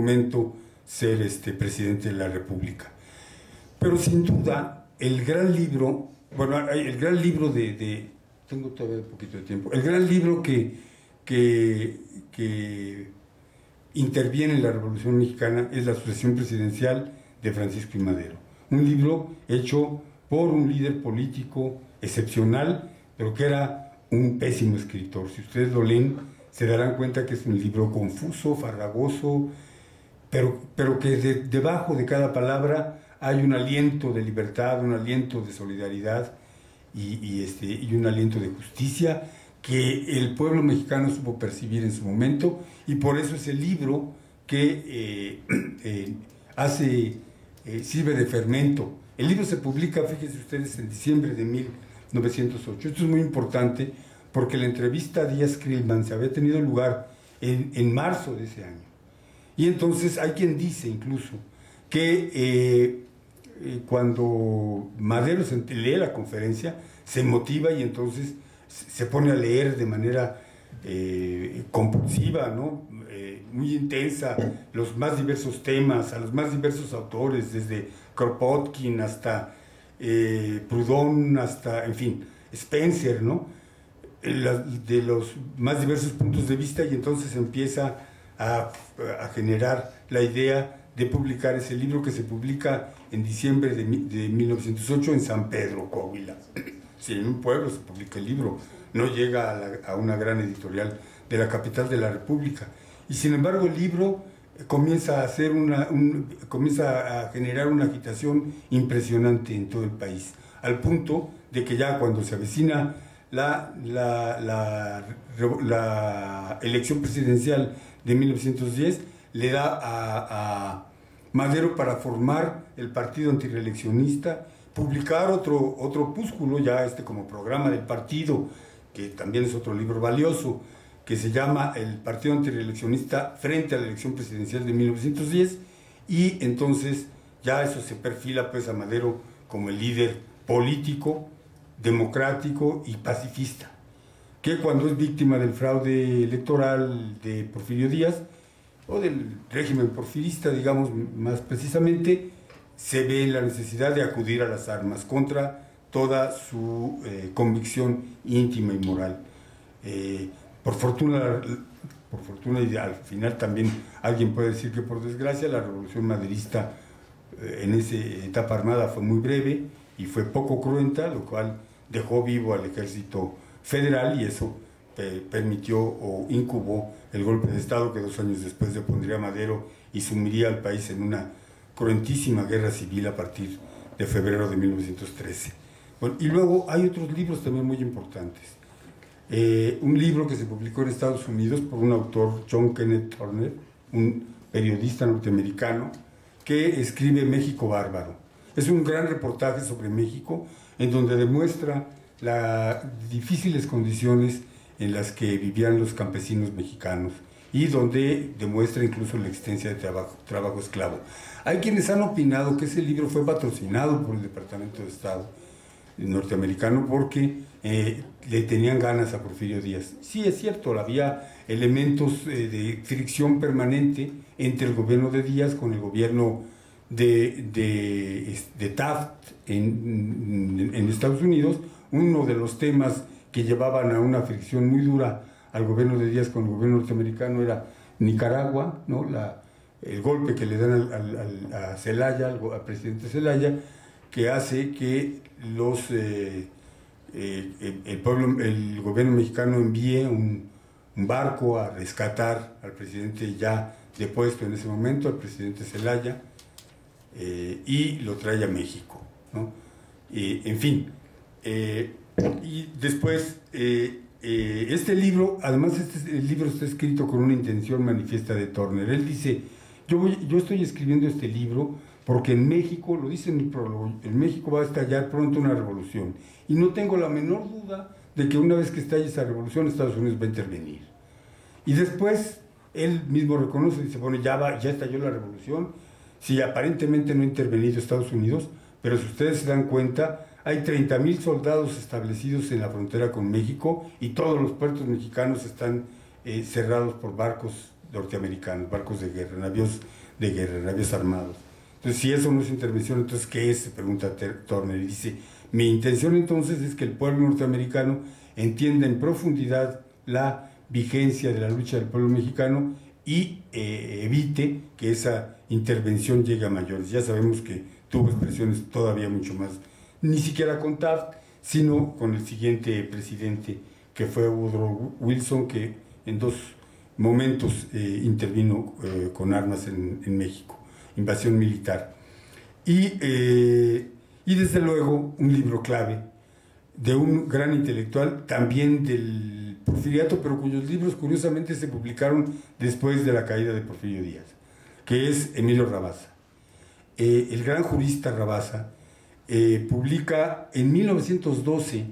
documento ser presidente de la República. Pero sin duda, el gran libro, tengo todavía un poquito de tiempo, el gran libro que interviene en la Revolución Mexicana es La sucesión presidencial de Francisco I. Madero. Un libro hecho por un líder político excepcional, pero que era un pésimo escritor. Si ustedes lo leen, se darán cuenta que es un libro confuso, farragoso, pero que debajo de cada palabra hay un aliento de libertad, un aliento de solidaridad y un aliento de justicia que el pueblo mexicano supo percibir en su momento, y por eso es el libro que sirve de fermento. El libro se publica, fíjense ustedes, en diciembre de 1908. Esto es muy importante porque la entrevista a Díaz Krillman se había tenido lugar en marzo de ese año. Y entonces hay quien dice incluso que cuando Madero lee la conferencia, se motiva y entonces se pone a leer de manera compulsiva, ¿no? Muy intensa, los más diversos temas, a los más diversos autores, desde Kropotkin hasta Proudhon, hasta, en fin, Spencer, ¿no? De los más diversos puntos de vista, y entonces empieza a generar la idea de publicar ese libro, que se publica en diciembre de 1908 en San Pedro, Coahuila. Si en un pueblo se publica el libro, no llega a una gran editorial de la capital de la República. Y sin embargo el libro comienza a generar una agitación impresionante en todo el país, al punto de que ya cuando se avecina la elección presidencial de 1910, le da a Madero para formar el partido antireeleccionista, publicar otro opúsculo, ya como programa del partido, que también es otro libro valioso, que se llama El Partido Antireeleccionista frente a la elección presidencial de 1910, y entonces ya eso se perfila pues a Madero como el líder político, democrático y pacifista, que cuando es víctima del fraude electoral de Porfirio Díaz, o del régimen porfirista, digamos más precisamente, se ve en la necesidad de acudir a las armas contra toda su convicción íntima y moral. Por fortuna y al final también alguien puede decir que por desgracia, la revolución maderista en esa etapa armada fue muy breve y fue poco cruenta, lo cual dejó vivo al ejército federal, y eso permitió o incubó el golpe de Estado que 2 años después depondría a Madero y sumiría al país en una cruentísima guerra civil a partir de febrero de 1913. Bueno, y luego hay otros libros también muy importantes. Un libro que se publicó en Estados Unidos por un autor, John Kenneth Turner, un periodista norteamericano, que escribe México Bárbaro. Es un gran reportaje sobre México, en donde demuestra las difíciles condiciones en las que vivían los campesinos mexicanos, y donde demuestra incluso la existencia de trabajo esclavo. Hay quienes han opinado que ese libro fue patrocinado por el Departamento de Estado norteamericano porque le tenían ganas a Porfirio Díaz. Sí, es cierto, había elementos de fricción permanente entre el gobierno de Díaz con el gobierno de Taft en Estados Unidos. Uno de los temas que llevaban a una fricción muy dura al gobierno de Díaz con el gobierno norteamericano era Nicaragua, ¿no? El golpe que le dan a Zelaya, al presidente Zelaya, que hace que el gobierno mexicano envíe un barco a rescatar al presidente ya depuesto en ese momento, al presidente Zelaya, y lo trae a México, ¿no? En fin, y después este libro, además el libro está escrito con una intención manifiesta de Turner. Él dice: yo estoy escribiendo este libro porque en México, lo dice en mi prólogo, en México va a estallar pronto una revolución, y no tengo la menor duda de que una vez que estalle esa revolución, Estados Unidos va a intervenir. Y después él mismo reconoce, dice: bueno, ya estalló la revolución, sí, aparentemente no ha intervenido Estados Unidos, pero si ustedes se dan cuenta, hay 30,000 soldados establecidos en la frontera con México, y todos los puertos mexicanos están cerrados por barcos norteamericanos, barcos de guerra, navíos de guerra, navíos armados. Entonces, si eso no es intervención, entonces, ¿qué es?, se pregunta Turner, y dice: mi intención entonces es que el pueblo norteamericano entienda en profundidad la vigencia de la lucha del pueblo mexicano y evite que esa intervención llegue a mayores. Ya sabemos que tuvo expresiones todavía mucho más, ni siquiera con Taft, sino con el siguiente presidente, que fue Woodrow Wilson, que en 2 momentos intervino con armas en México, invasión militar. Y desde luego un libro clave de un gran intelectual, también del porfiriato, pero cuyos libros curiosamente se publicaron después de la caída de Porfirio Díaz, que es Emilio Rabasa. El gran jurista Rabasa publica en 1912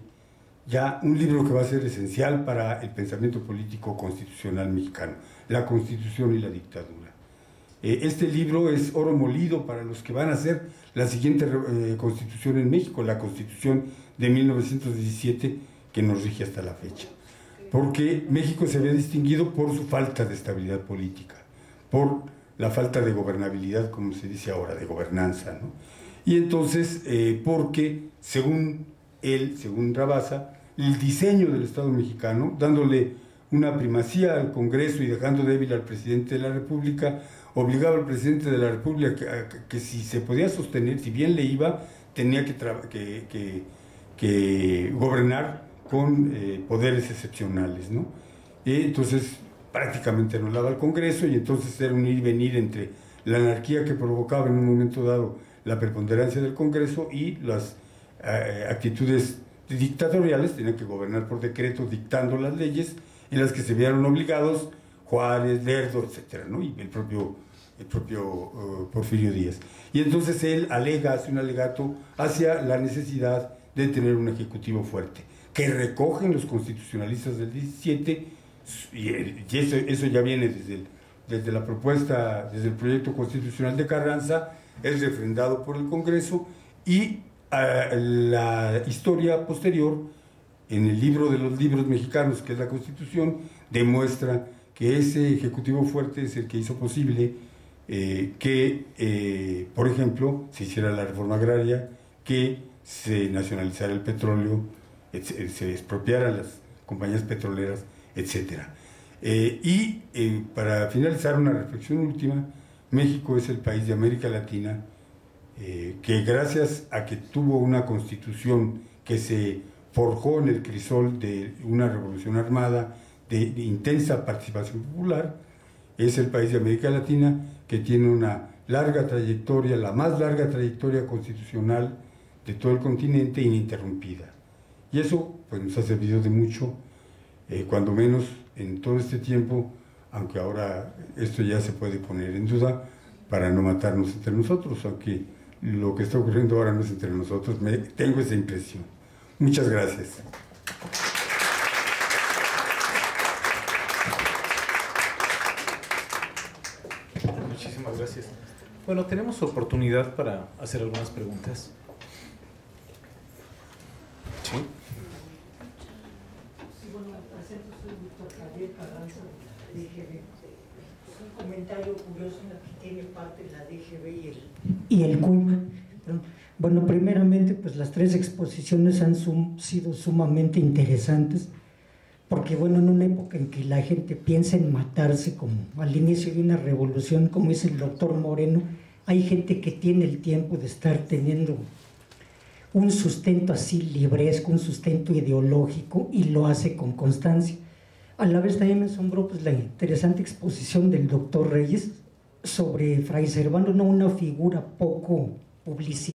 ya un libro que va a ser esencial para el pensamiento político constitucional mexicano, La Constitución y la Dictadura. Este libro es oro molido para los que van a hacer la siguiente constitución en México, la Constitución de 1917, que nos rige hasta la fecha. Porque México se había distinguido por su falta de estabilidad política, por la falta de gobernabilidad, como se dice ahora, de gobernanza, ¿no? Y entonces, porque según él, según Rabasa, el diseño del Estado mexicano, dándole una primacía al Congreso y dejando débil al presidente de la República, obligaba al presidente de la República que si se podía sostener, si bien le iba, tenía que gobernar con poderes excepcionales, ¿no? Entonces prácticamente anulaba al Congreso, y entonces era un ir y venir entre la anarquía que provocaba en un momento dado la preponderancia del Congreso y las actitudes dictatoriales. Tenían que gobernar por decreto, dictando las leyes en las que se vieron obligados Juárez, Lerdo, etcétera, ¿no? Y el propio Porfirio Díaz. Y entonces él hace un alegato hacia la necesidad de tener un ejecutivo fuerte, que recogen los constitucionalistas del 17, y eso ya viene desde la propuesta, desde el proyecto constitucional de Carranza, es refrendado por el Congreso, y la historia posterior, en el libro de los libros mexicanos, que es la Constitución, demuestra que ese ejecutivo fuerte es el que hizo posible que, por ejemplo, se hiciera la reforma agraria, que se nacionalizara el petróleo, se expropiaran las compañías petroleras, etc. Para finalizar, una reflexión última: México es el país de América Latina que, gracias a que tuvo una constitución que se forjó en el crisol de una revolución armada, de intensa participación popular, es el país de América Latina que tiene una larga trayectoria, la más larga trayectoria constitucional de todo el continente, ininterrumpida. Y eso pues nos ha servido de mucho, cuando menos en todo este tiempo, aunque ahora esto ya se puede poner en duda, para no matarnos entre nosotros, aunque lo que está ocurriendo ahora no es entre nosotros, tengo esa impresión. Muchas gracias. Muchísimas gracias. Bueno, tenemos oportunidad para hacer algunas preguntas. ¿Sí? Sí, bueno, me presento, soy el doctor Javier Carranza, de DGB. Un comentario curioso en el que tiene parte la DGB y el CUIP. Bueno, primeramente, pues las 3 exposiciones han sido sumamente interesantes, porque bueno, en una época en que la gente piensa en matarse, como al inicio de una revolución, como dice el doctor Moreno, hay gente que tiene el tiempo de estar teniendo un sustento así libresco, un sustento ideológico, y lo hace con constancia. A la vez también me asombró pues la interesante exposición del doctor Reyes sobre Fray Servando, no una figura poco publicitada.